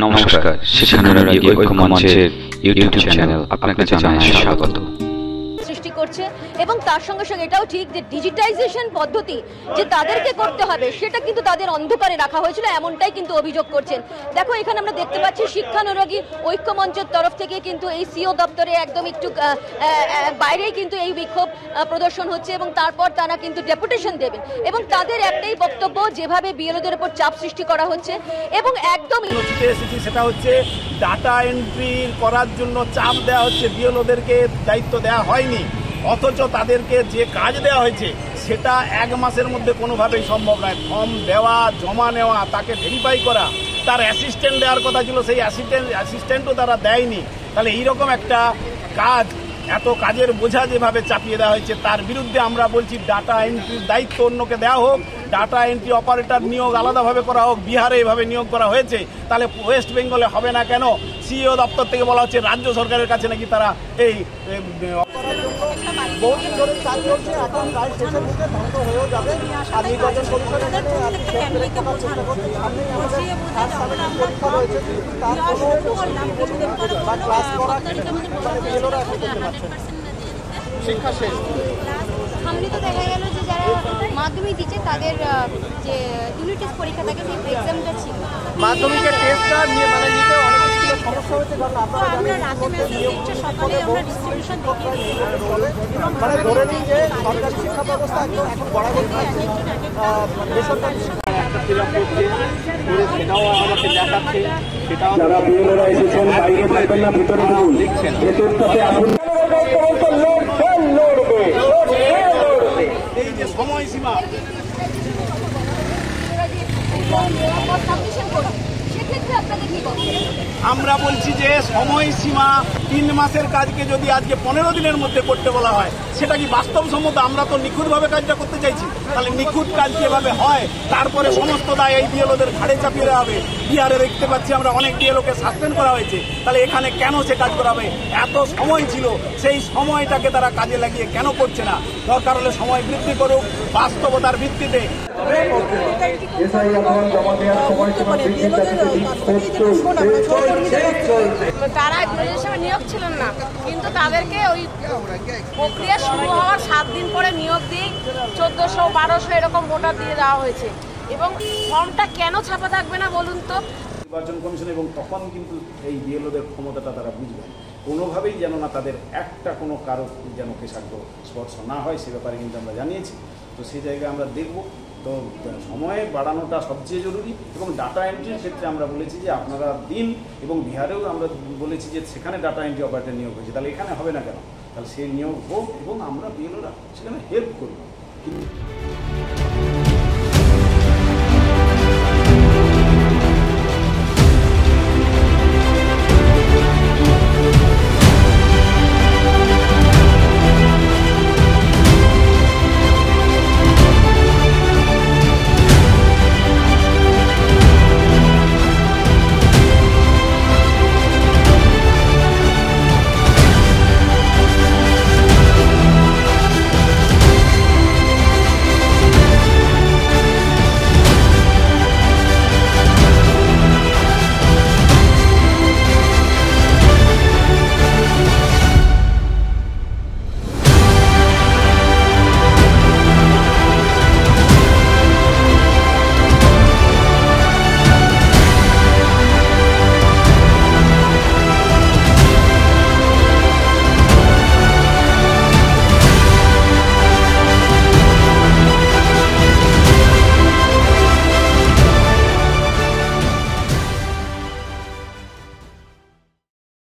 নমস্কার, শিক্ষানুরাগী ঐক্য মঞ্চের ইউটিউব চ্যানেল আপনাকে জানাই স্বাগত। সৃষ্টি করছে এবং তার সঙ্গে সঙ্গে এটাও ঠিক যে ডিজিটাইজেশন পদ্ধতি যে তাদেরকে করতে হবে সেটা কিন্তু তাদের অন্ধকারে রাখা হয়েছিল, এমনটাই কিন্তু অভিযোগ করছেন। দেখো এখানে আমরা দেখতে পাচ্ছি শিক্ষানুরাগী ঐক্য মঞ্চের তরফ থেকে কিন্তু এই সিও দপ্তরে একদম একটু বাইরেই কিন্তু এই বিক্ষোভ প্রদর্শন হচ্ছে এবং তারপর তারা কিন্তু ডেপুটেশন দেবেন এবং তাদের একটাই বক্তব্য যেভাবে বিএলওদের উপর চাপ সৃষ্টি করা হচ্ছে এবং একদম সেটা হচ্ছে ডাটা এন্ট্রি করার জন্য চাপ দেওয়া হচ্ছে, বিএলওদেরকে দায়িত্ব দেওয়া হয়নি, অথচ তাদেরকে যে কাজ দেওয়া হয়েছে সেটা 1 মাসের মধ্যে কোনোভাবেই সম্ভব নয়। ফর্ম দেওয়া, জমা নেওয়া, তাকে ভেরিফাই করা, তার অ্যাসিস্ট্যান্ট দেওয়ার কথা ছিল সেই অ্যাসিস্ট্যান্টও তারা দেয়নি। তাহলে এইরকম একটা কাজ, এত কাজের বোঝা যেভাবে চাপিয়ে দেওয়া হয়েছে তার বিরুদ্ধে আমরা বলছি ডাটা এন্ট্রির দায়িত্ব অন্যকে দেওয়া হোক, ডাটা এন্ট্রি অপারেটর নিয়োগ আলাদাভাবে করা হোক। বিহারে এভাবে নিয়োগ করা হয়েছে, তাহলে ওয়েস্ট বেঙ্গলে হবে না কেন? সিইও দপ্তর থেকে বলা হচ্ছে রাজ্য সরকারের কাছে নাকি তারা এই বহুদিন ধরে কাজ চলছে, এখন প্রায় শেষের দিকে ধ্বংস হয়েও যাবে। আর নির্বাচন কমিশনের পরীক্ষা রয়েছে, কিন্তু তার কোনো বা ক্লাস করা বিএলওরা এখন করতে পারছে না। শিক্ষা শেষ সামনে তো দেখা গেল যে যারা মাধ্যমিক দিচ্ছে তাদের যে ইউনিট টেস্ট পরীক্ষা থাকে সেই এক্সামটা ছিল, মাধ্যমিকের টেস্টটা নিয়ে মানে নিতে অনেক স্কুলে সমস্যা হয়েছে, কারণ আপনারা আমরা রাতে মেসেজ দিচ্ছি, সকালে আমরা ডিস্ট্রিবিউশন দিচ্ছি। মানে ধরে নিন যে সরকারি শিক্ষা ব্যবস্থা এখন বরাবর বেসরকারি সেটাও আমাকে দেখাচ্ছে, সেটাও যারা বিএলওরা এসেছেন বাইরে থাকবেন না, ভিতরে দেখছেন এই যে সময়সীমা আমরা বলছি যে সময়সীমা 3 মাসের কাজকে যদি আজকে 15 দিনের মধ্যে করতে বলা হয় সেটা কি বাস্তবসম্মত? আমরা তো নিখুঁতভাবে কাজটা করতে চাইছি, তাহলে নিখুঁত কাজ কিভাবে হয়? তারপরে সমস্ত দায় এই বিএলওদের ঘাড়ে চাপিয়ে দেওয়া হবে। বিহারে দেখতে পাচ্ছি আমরা অনেক বিএলওকে সাসপেন্ড করা হয়েছে, তাহলে এখানে কেন সে কাজ করা হবে? এত সময় ছিল, সেই সময়টাকে তারা কাজে লাগিয়ে কেন করছে না? দরকার হলে সময় বৃদ্ধি করুক বাস্তবতার ভিত্তিতে। তারা নিয়োগ ছিলেন না, কিন্তু তাদেরকে ওই প্রক্রিয়া শুরু হওয়ার 7 দিন পরে নিয়োগ দিয়ে 1400 1200 এরকম ভোটার দিয়ে দেওয়া হয়েছে এবং ফর্মটা কেন ছাপা থাকবে না বলুন তো? নির্বাচন কমিশন এবং তখন কিন্তু এই বিএলওদের ক্ষমতাটা তারা বুঝবেন, কোনোভাবেই যেন না তাদের একটা কোনো কারো যেন পেশাগ্র স্পর্শ না হয় সে ব্যাপারে কিন্তু আমরা জানিয়েছি। তো সেই জায়গায় আমরা দেখব। তো সময় বাড়ানোটা সবচেয়ে জরুরি এবং ডাটা এন্ট্রির ক্ষেত্রে আমরা বলেছি যে আপনারা দিন, এবং বিহারেও আমরা বলেছি যে সেখানে ডাটা এন্ট্রি অপারেটর নিয়োগ হয়েছে, তাহলে এখানে হবে না কেন? তাহলে সেই নিয়োগ হোক এবং আমরা বিএলওরা সেখানে হেল্প করব।